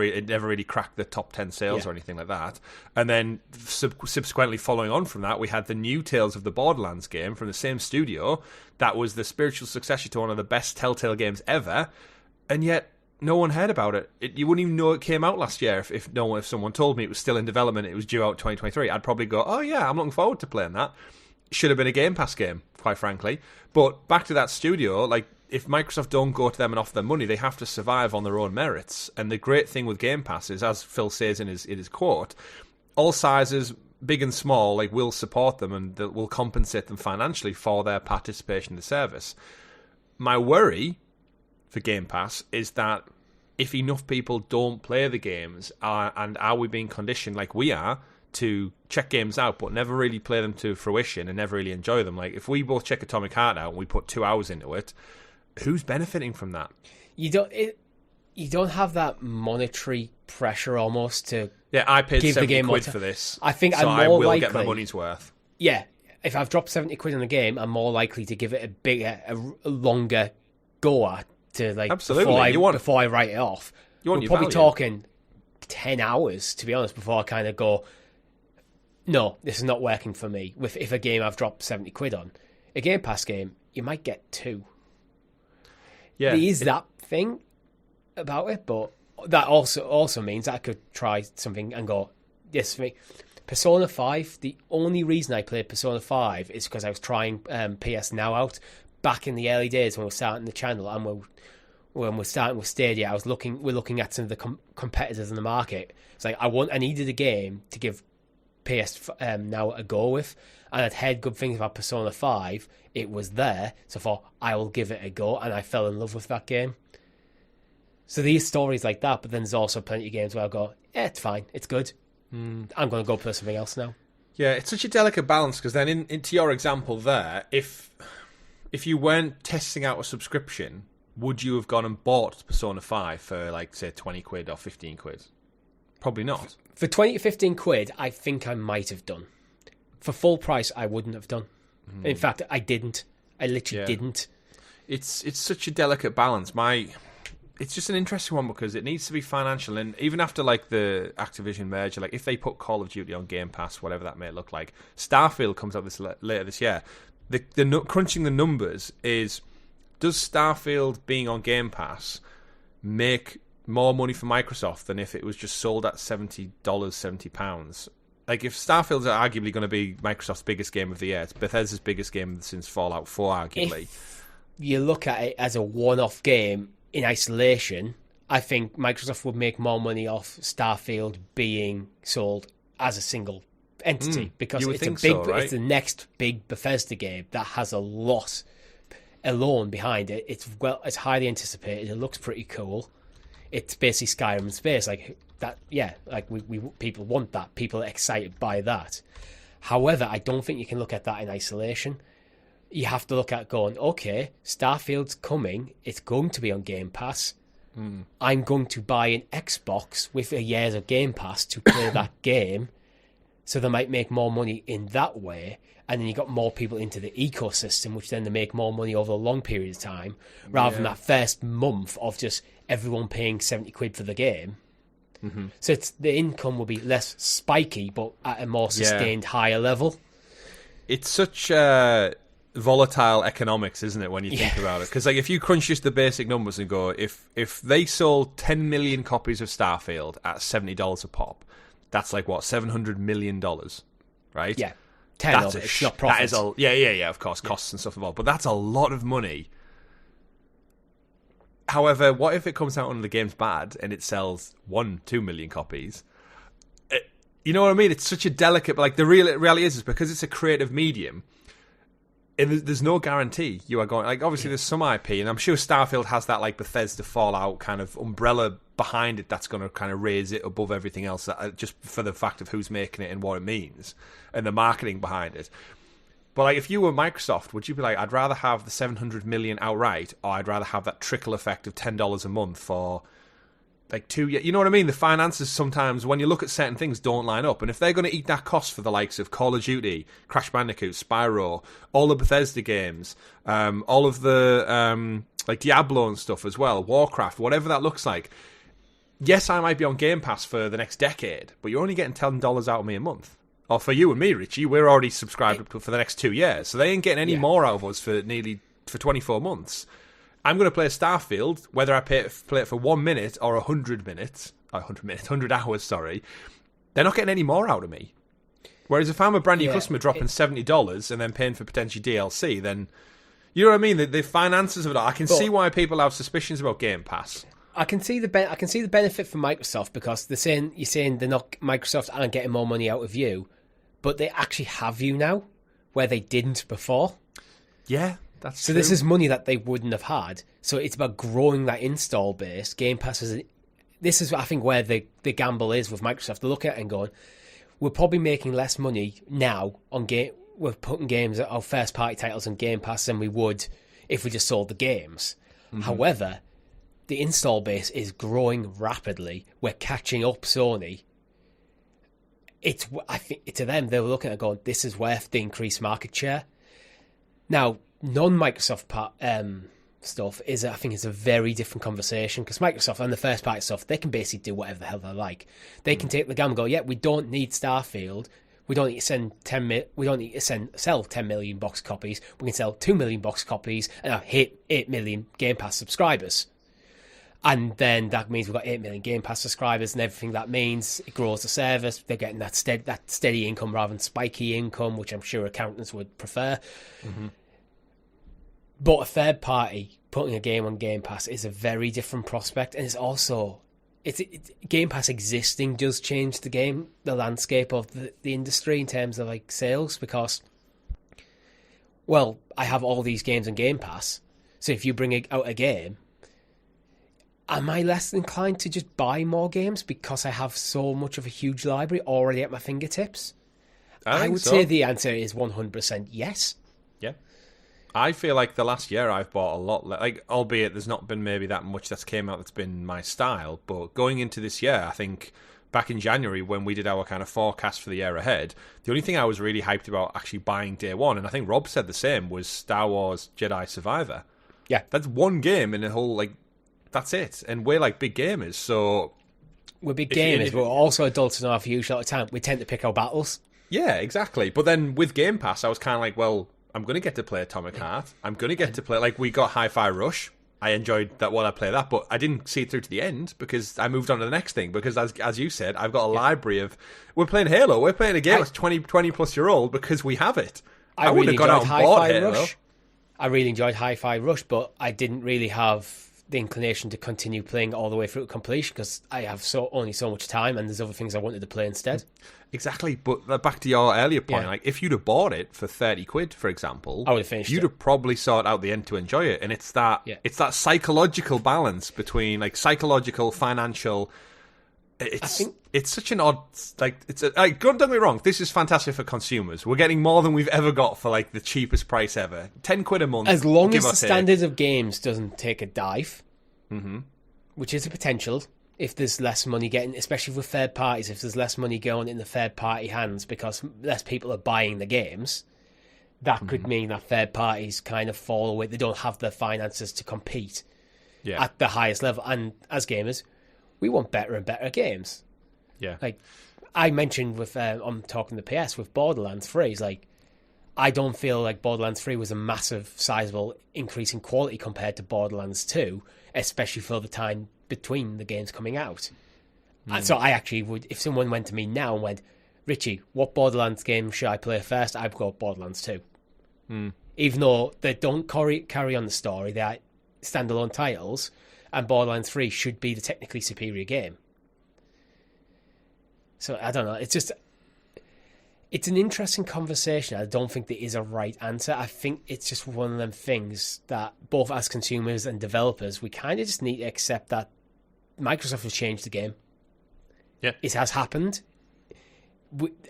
really cracked the top 10 sales or anything like that. And then subsequently following on from that, we had the new Tales of the Borderlands game from the same studio that was the spiritual successor to one of the best Telltale games ever, and yet no one heard about it. You wouldn't even know it came out last year if someone told me it was still in development, it was due out 2023. I'd probably go, oh yeah, I'm looking forward to playing that. Should have been a Game Pass game, quite frankly. But back to that studio, like, if Microsoft don't go to them and offer them money, they have to survive on their own merits. And the great thing with Game Pass is, as Phil says in his quote, all sizes, big and small, like, will support them and will compensate them financially for their participation in the service. My worry for Game Pass is that if enough people don't play the games, and are we being conditioned like we are to check games out but never really play them to fruition and never really enjoy them? Like, if we both check Atomic Heart out and we put 2 hours into it, who's benefiting from that? You
don't have that monetary pressure almost to
I paid
give the game
£70 for this.
I think
so
I will
get my money's worth.
Yeah, if I've dropped £70 on the game, I'm more likely to give it a bigger, a longer go at to, like,
absolutely.
Before I write it off. We're probably talking 10 hours, to be honest, before I kind of go, no, this is not working for me. If a game I've dropped £70 on, a Game Pass game, you might get 2. Yeah, there is that thing about it, but that also means that I could try something and go, yes, for me. Persona 5, the only reason I played Persona 5 is because I was trying PS Now out back in the early days when we were starting the channel, and when we're starting with Stadia, we're looking at some of the competitors in the market. It's like I needed a game to give PS Now a go with, and I'd heard good things about Persona 5. It was there, so I thought I will give it a go, and I fell in love with that game. So these stories like that, but then there's also plenty of games where I go, yeah, it's fine, it's good. I'm going to go play something else now.
Yeah, it's such a delicate balance, because then into your example there, if you weren't testing out a subscription, would you have gone and bought Persona 5 for, like, say, £20 or £15? Probably not.
For 20 to 15 quid, I think I might have done. For full price, I wouldn't have done. In fact, I didn't. I literally didn't.
It's such a delicate balance. It's just an interesting one, because it needs to be financial, and even after, like, the Activision merger, like, if they put Call of Duty on Game Pass, whatever that may look like, Starfield comes out later this year. The crunching the numbers is, does Starfield being on Game Pass make more money for Microsoft than if it was just sold at $70, £70? Like, if Starfield's arguably going to be Microsoft's biggest game of the year, it's Bethesda's biggest game since Fallout 4, arguably.
If you look at it as a one-off game in isolation, I think Microsoft would make more money off Starfield being sold as a single entity, because it's it's the next big Bethesda game that has a lot alone behind it. It's highly anticipated. It looks pretty cool. It's basically Skyrim in space, like that. Yeah, like we people want that. People are excited by that. However, I don't think you can look at that in isolation. You have to look at going, okay, Starfield's coming. It's going to be on Game Pass. I'm going to buy an Xbox with a year's of Game Pass to play that game, so they might make more money in that way, and then you got more people into the ecosystem, which then they make more money over a long period of time, rather than that first month of just everyone paying 70 quid for the game. So the income will be less spiky, but at a more sustained higher level.
It's such volatile economics, isn't it, when you think about it? Because like, if you crunch just the basic numbers and go, if they sold 10 million copies of Starfield at $70 a pop, that's like, what, $700 million, right?
Yeah. 10 of it, it's not profit.
That is of course, costs and stuff involved, but that's a lot of money. However, what if it comes out and the game's bad and it sells 1-2 million copies? You know what I mean? It's such a delicate, but like the reality is because it's a creative medium, there's no guarantee you are going, like, obviously there's some IP, and I'm sure Starfield has that like Bethesda Fallout kind of umbrella behind it that's going to kind of raise it above everything else, just for the fact of who's making it and what it means and the marketing behind it. But like, if you were Microsoft, would you be like, I'd rather have the 700 million outright, or I'd rather have that trickle effect of $10 a month for like 2 years? You know what I mean? The finances sometimes, when you look at certain things, don't line up. And if they're going to eat that cost for the likes of Call of Duty, Crash Bandicoot, Spyro, all the Bethesda games, all of the like Diablo and stuff as well, Warcraft, whatever that looks like. Yes, I might be on Game Pass for the next decade, but you're only getting $10 out of me a month. Or for you and me, Richie, we're already subscribed for the next 2 years, so they ain't getting any more out of us for 24 months. I'm going to play Starfield, whether I play it for 1 minute or 100 minutes, 100 hours, sorry, they're not getting any more out of me. Whereas if I'm a brand new customer dropping $70 and then paying for potentially DLC, then, you know what I mean? The finances of it all. I can see why people have suspicions about Game Pass.
I can see the benefit for Microsoft, because you're saying they're not, Microsoft aren't getting more money out of you, but they actually have you now, where they didn't before.
Yeah, that's
so
true.
This is money that they wouldn't have had. So it's about growing that install base. Game Pass this is I think where the gamble is with Microsoft. They're looking at it and going, we're probably making less money now on game. We're putting games, our first party titles, on Game Pass than we would if we just sold the games. However, the install base is growing rapidly. We're catching up Sony. I think to them, they were looking at it going, this is worth the increased market share. Now, non-Microsoft stuff I think is a very different conversation, because Microsoft and the first party stuff, they can basically do whatever the hell they like. They can take the gamble and go, yeah, we don't need Starfield. We don't need to sell 10 million box copies. We can sell 2 million box copies and hit 8 million Game Pass subscribers. And then that means we've got 8 million Game Pass subscribers, and everything that means, it grows the service. They're getting that steady income rather than spiky income, which I'm sure accountants would prefer. But a third party putting a game on Game Pass is a very different prospect, and it's also Game Pass existing does change the landscape of the industry in terms of like sales, because, well, I have all these games on Game Pass, so if you bring out a game, am I less inclined to just buy more games because I have so much of a huge library already at my fingertips? I would say the answer is 100% yes.
Yeah. I feel like the last year I've bought a lot, like, albeit there's not been maybe that much that's came out that's been my style, but going into this year, I think back in January when we did our kind of forecast for the year ahead, the only thing I was really hyped about actually buying day one, and I think Rob said the same, was Star Wars Jedi Survivor.
Yeah.
That's one game in the whole, like, that's it. And we're like big gamers, so
we're big gamers, but we're also adults in our few short of time. We tend to pick our battles.
Yeah, exactly. But then with Game Pass, I was kind of like, well, I'm going to get to play Atomic Heart. I'm going to get to play, like, we got Hi-Fi Rush. I enjoyed that while I play that, but I didn't see it through to the end because I moved on to the next thing. Because as you said, I've got a library of, we're playing Halo. We're playing a game that's 20 plus year old because we have it. I wouldn't have gone out and bought Halo.
I really enjoyed Hi-Fi Rush, but I didn't really have the inclination to continue playing all the way through to completion because I have only so much time, and there's other things I wanted to play instead.
Exactly, but back to your earlier point, like if you'd have bought it for 30 quid, for example,
I would have finished
you'd have probably sought out the end to enjoy it, and it's that psychological balance between like psychological, financial. It's such an odd, like, don't get me wrong, this is fantastic for consumers. We're getting more than we've ever got for like the cheapest price ever. 10 quid a month.
As long as the standard of games doesn't take a dive.
Mm-hmm.
which is a potential if there's less money getting, especially with third parties, if there's less money going in the third party hands because less people are buying the games, that could mean that third parties kind of fall away. They don't have the finances to compete at the highest level. And as gamers, we want better and better games.
Yeah.
Like I mentioned with, I'm talking the PS with Borderlands 3, it's like, I don't feel like Borderlands 3 was a massive, sizable increase in quality compared to Borderlands 2, especially for the time between the games coming out. And so I actually would, if someone went to me now and went, Richie, what Borderlands game should I play first? I'd go Borderlands 2. Even though they don't carry on the story, they're standalone titles, and Borderlands 3 should be the technically superior game. So I don't know, it's an interesting conversation. I don't think there is a right answer. I think it's just one of them things that both as consumers and developers, we kind of just need to accept that Microsoft has changed the game.
Yeah.
It has happened.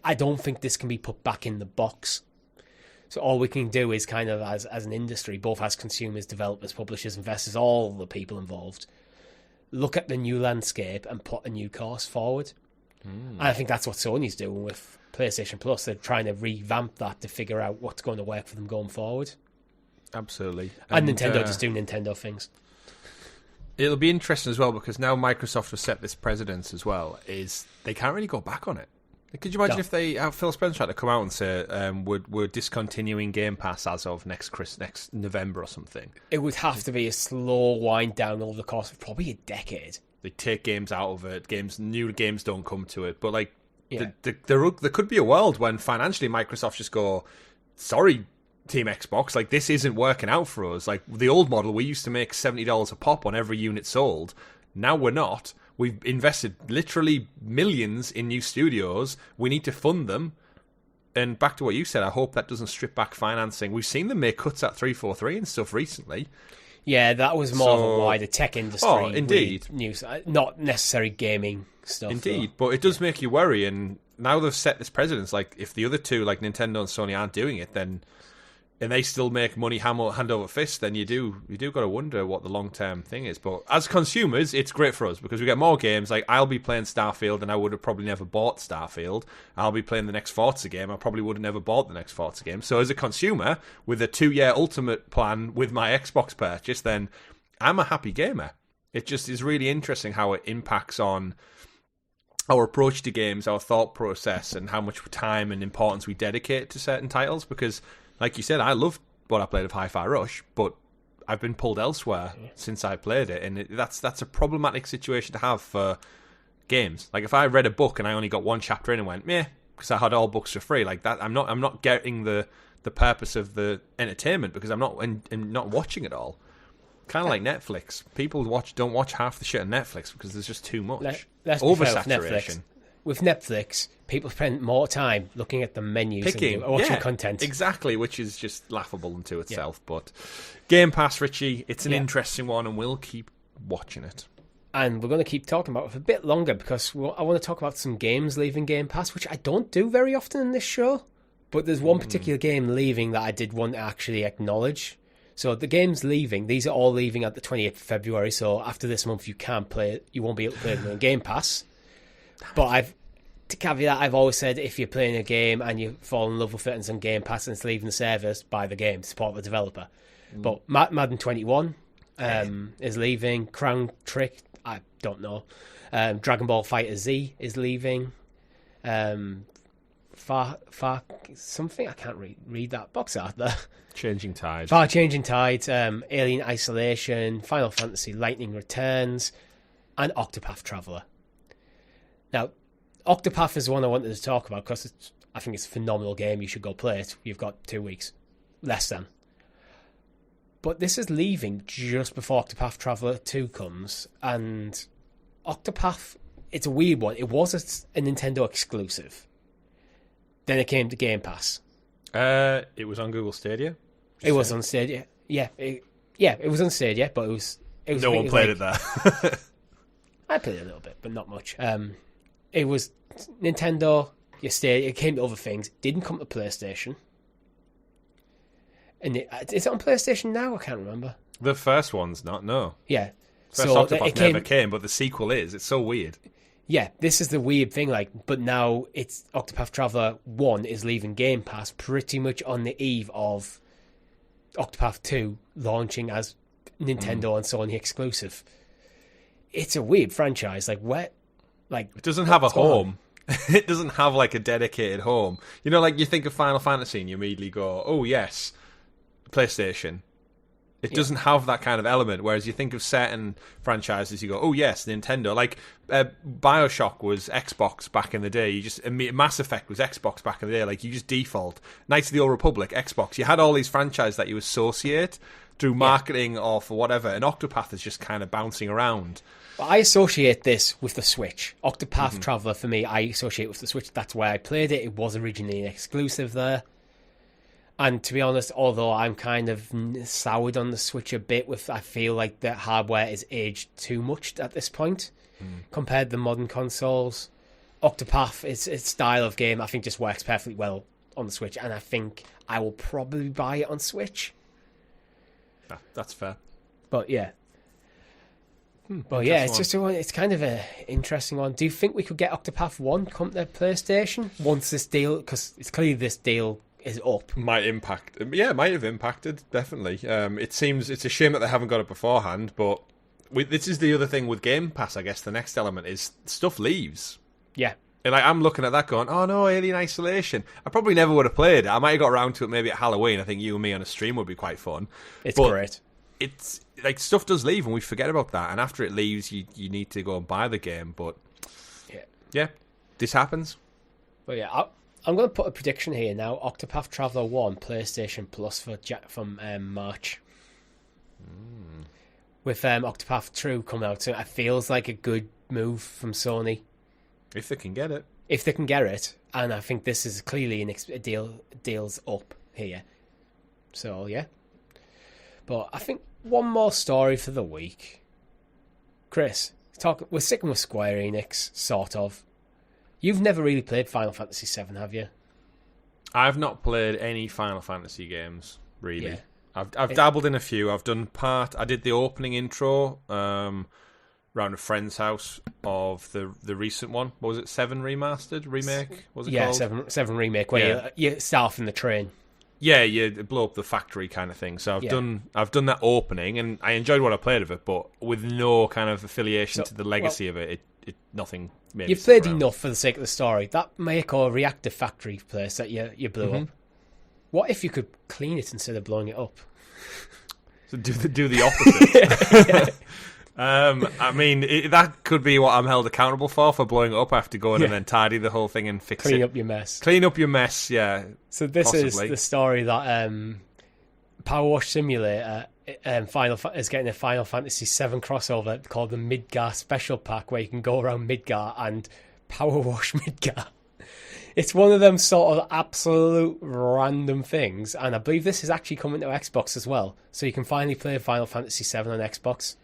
I don't think this can be put back in the box. So all we can do is kind of, as an industry, both as consumers, developers, publishers, investors, all the people involved, look at the new landscape and put a new course forward. And I think that's what Sony's doing with PlayStation Plus. They're trying to revamp that to figure out what's going to work for them going forward.
Absolutely.
And Nintendo just do Nintendo things.
It'll be interesting as well because now Microsoft has set this precedence as well, is they can't really go back on it. Could you imagine if they Phil Spencer had to come out and say we're discontinuing Game Pass as of next November or something?
It would have to be a slow wind down over the course of probably a decade.
They take games out of it. New games don't come to it. But like, there could be a world when financially Microsoft just go, sorry, Team Xbox, like this isn't working out for us. Like the old model, we used to make $70 a pop on every unit sold. Now we're not. We've invested literally millions in new studios. We need to fund them. And back to what you said, I hope that doesn't strip back financing. We've seen them make cuts at 343 and stuff recently.
Yeah, that was more of a wider tech industry.
Oh, indeed.
News, not necessarily gaming stuff.
Indeed, but it does make you worry. And now they've set this precedence. Like, if the other two, like Nintendo and Sony, aren't doing it, then and they still make money hand over fist, then you do got to wonder what the long term thing is. But as consumers, it's great for us because we get more games. Like I'll be playing Starfield, and I would have probably never bought Starfield. I'll be playing the next Forza game. I probably would have never bought the next Forza game. So as a consumer with a 2-year ultimate plan with my Xbox purchase, then I'm a happy gamer. It just is really interesting how it impacts on our approach to games, our thought process, and how much time and importance we dedicate to certain titles. Because like you said, I loved what I played of Hi-Fi Rush, but I've been pulled elsewhere since I played it, and that's a problematic situation to have for games. Like if I read a book and I only got one chapter in and went meh because I had all books for free, like that, I'm not getting the purpose of the entertainment because I'm not watching it all. Kind of like Netflix. People don't watch half the shit on Netflix because there's just too much oversaturation.
With Netflix, people spend more time looking at the menus and watching content.
Exactly, which is just laughable unto itself. Yeah. But Game Pass, Richie, it's an interesting one, and we'll keep watching it.
And we're going to keep talking about it for a bit longer because I want to talk about some games leaving Game Pass, which I don't do very often in this show. But there's one particular game leaving that I did want to actually acknowledge. So the games leaving, these are all leaving at the 28th of February, so after this month you can't play it. You won't be able to play them in Game Pass. But to caveat, I've always said if you're playing a game and you fall in love with it and it's on Game Pass and it's leaving the service, buy the game, support the developer. But Madden 21 is leaving. Crown Trick, I don't know. Dragon Ball Fighter Z is leaving. Far something, I can't read that box art there.
Changing Tide.
Far Changing Tide, Alien Isolation, Final Fantasy Lightning Returns, and Octopath Traveler. Now, Octopath is the one I wanted to talk about because I think it's a phenomenal game. You should go play it. You've got 2 weeks. Less than. But this is leaving just before Octopath Traveler 2 comes. And Octopath, it's a weird one. It was a Nintendo exclusive. Then it came to Game Pass.
It was on Google Stadia?
It was on Stadia. Yeah. It was on Stadia, but it was
no one played it there.
I played it a little bit, but not much. It was Nintendo, your Stadia, it came to other things. Didn't come to PlayStation. And is it on PlayStation now? I can't remember.
The first one's not, no.
Yeah.
First Octopath never came, but the sequel is. It's so weird.
Yeah, this is the weird thing, but now it's Octopath Traveler 1 is leaving Game Pass pretty much on the eve of Octopath 2 launching as Nintendo and Sony exclusive. It's a weird franchise. It
doesn't have a home. It doesn't have a dedicated home. You think of Final Fantasy and you immediately go, oh yes, PlayStation. It doesn't have that kind of element, whereas you think of certain franchises, you go, oh yes, Nintendo. Bioshock was Xbox back in the day. Mass Effect was Xbox back in the day. You just default. Knights of the Old Republic, Xbox. You had all these franchises that you associate through marketing or for whatever, and Octopath is just kind of bouncing around.
I associate this with the Switch. Octopath Traveler, for me, I associate with the Switch. That's where I played it. It was originally an exclusive there. And to be honest, although I'm kind of soured on the Switch a bit, I feel like the hardware is aged too much at this point compared to the modern consoles. Octopath, its style of game, I think just works perfectly well on the Switch, and I think I will probably buy it on Switch.
That's fair.
But yeah. It's kind of an interesting one. Do you think we could get Octopath 1 come to PlayStation once this deal, because it's clearly this deal is up?
Might impact. Yeah, it might have impacted, definitely. It seems it's a shame that they haven't got it beforehand, but this is the other thing with Game Pass, I guess. The next element is stuff leaves.
Yeah.
And I'm looking at that going, oh no, Alien Isolation. I probably never would have played it. I might have got around to it maybe at Halloween. I think you and me on a stream would be quite fun.
It's great.
It's stuff does leave and we forget about that. And after it leaves, you need to go and buy the game. But yeah, this happens.
But yeah, I'm going to put a prediction here now. Octopath Traveler 1 PlayStation Plus from March. With Octopath 2 coming out soon, it feels like a good move from Sony.
If they can get it.
If they can get it. And I think this is clearly a deal's up here. So, yeah. But I think one more story for the week. Chris, we're sticking with Square Enix, sort of. You've never really played Final Fantasy VII, have you?
I've not played any Final Fantasy games, really.
Yeah.
I've dabbled in a few. I did the opening intro around a friend's house of the recent one. What was it? 7 Remastered? Remake? What was it called?
7 Remake, where you start off in the train.
Yeah, you blow up the factory kind of thing. So I've done that opening, and I enjoyed what I played of it, but with no kind of affiliation to the legacy of it, nothing made
You've played enough for the sake of the story. That make or reactor factory place that you blew up. What if you could clean it instead of blowing it up?
So do the opposite. I mean, that could be what I'm held accountable for blowing it up. I have to go in and then tidy the whole thing and fix it.
Clean up your mess.
Clean up your mess, yeah.
So this
possibly.
is the story that Power Wash Simulator is getting a Final Fantasy VII crossover called the Midgar Special Pack, where you can go around Midgar and power wash Midgar. It's one of them sort of absolute random things, and I believe this is actually coming to Xbox as well, so you can finally play Final Fantasy VII on Xbox.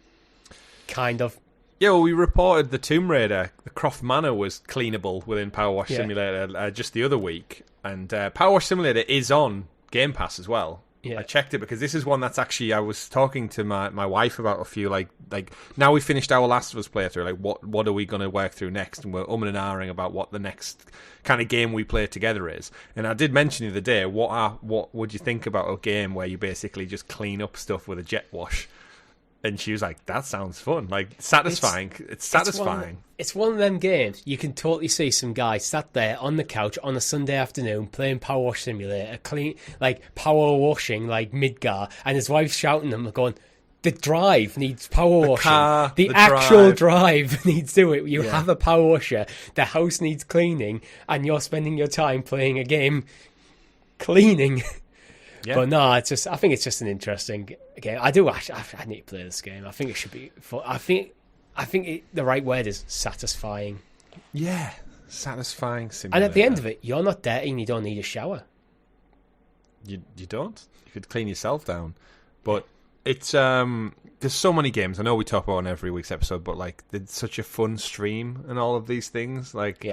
Kind of.
Yeah, well, we reported the Tomb Raider, the Croft Manor was cleanable within Power Wash Simulator just the other week, and Power Wash Simulator is on Game Pass as well. Yeah. I checked it because this is one that's actually, I was talking to my wife about a few, like now we finished our Last of Us playthrough, like what are we going to work through next, and we're and ahhing about what the next kind of game we play together is. And I did mention the other day, what would you think about a game where you basically just clean up stuff with a jet wash? And she was like, that sounds fun. Like, satisfying. It's satisfying.
It's one of them games. You can totally see some guy sat there on the couch on a Sunday afternoon playing Power Wash Simulator, power washing, like Midgar, and his wife's shouting at him, going, the drive needs power washing. The actual drive needs to do it. You have a power washer. The house needs cleaning, and you're spending your time playing a game cleaning. Yeah. But no, I think it's just an interesting game. I need to play this game. I think it should be fun. I think the right word is satisfying.
Yeah, satisfying simulator.
And at the end of it, you're not dirty and you don't need a shower.
You don't? You could clean yourself down. But it's there's so many games. I know we talk about on every week's episode, but like it's such a fun stream and all of these things. Like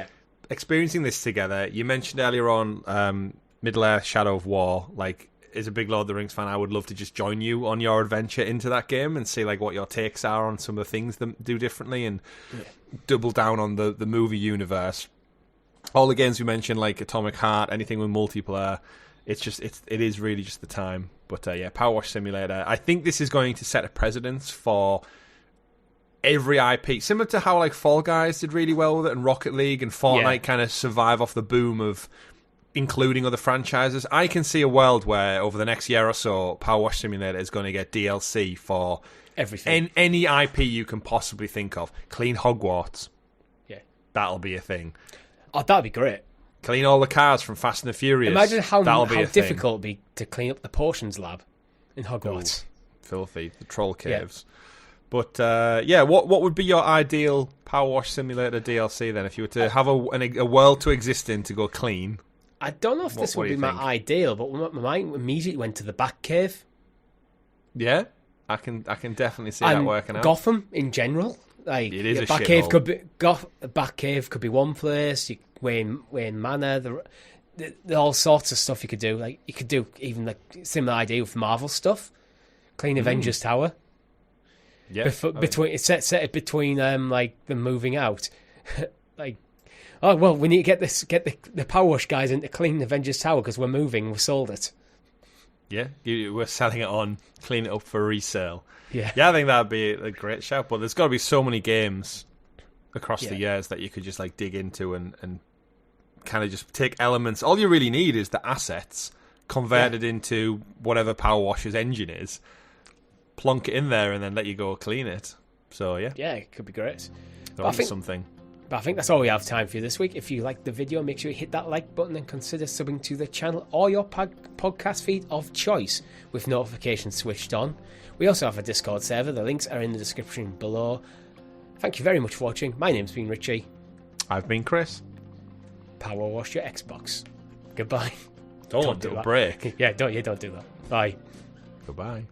experiencing this together. You mentioned earlier on Middle-earth Shadow of War, like as a big Lord of the Rings fan, I would love to just join you on your adventure into that game and see like what your takes are on some of the things that do differently, and double down on the movie universe. All the games we mentioned, like Atomic Heart, anything with multiplayer, it is really just the time. But yeah, Power Wash Simulator. I think this is going to set a precedence for every IP, similar to how like Fall Guys did really well with it, and Rocket League and Fortnite kind of survive off the boom of including other franchises. I can see a world where over the next year or so, Power Wash Simulator is going to get DLC for
everything,
any IP you can possibly think of. Clean Hogwarts, that'll be a thing.
Oh, that'd be great.
Clean all the cars from Fast and the Furious.
Imagine how difficult it'd be to clean up the potions lab in Hogwarts.
Filthy, the troll caves. But what would be your ideal Power Wash Simulator DLC then, if you were to have a world to exist in to go clean?
I don't know if this would be my ideal, but my mind immediately went to the Batcave.
Yeah, I can definitely see that working out.
Gotham in general, like
it is a
Batcave Batcave could be one place. Wayne Manor, the all sorts of stuff you could do. Like you could do even like similar idea with Marvel stuff. Clean Avengers Tower. Yeah, set it between like them moving out, like, oh well, we need to get the Power Wash guys in to clean the Avengers Tower because we're moving. We sold it. Yeah,
we're selling it on, clean it up for resale.
Yeah,
I think that'd be a great shout. But there's got to be so many games across the years that you could just like dig into and kind of just take elements. All you really need is the assets converted into whatever Power Wash's engine is. Plonk it in there and then let you go clean it. So yeah,
it could be great.
Something.
But I think that's all we have time for this week. If you liked the video, make sure you hit that like button and consider subbing to the channel or your podcast feed of choice with notifications switched on. We also have a Discord server. The links are in the description below. Thank you very much for watching. My name's been Richie.
I've been Chris.
Power wash your Xbox. Goodbye.
Don't do a break.
Yeah, don't do that. Bye.
Goodbye.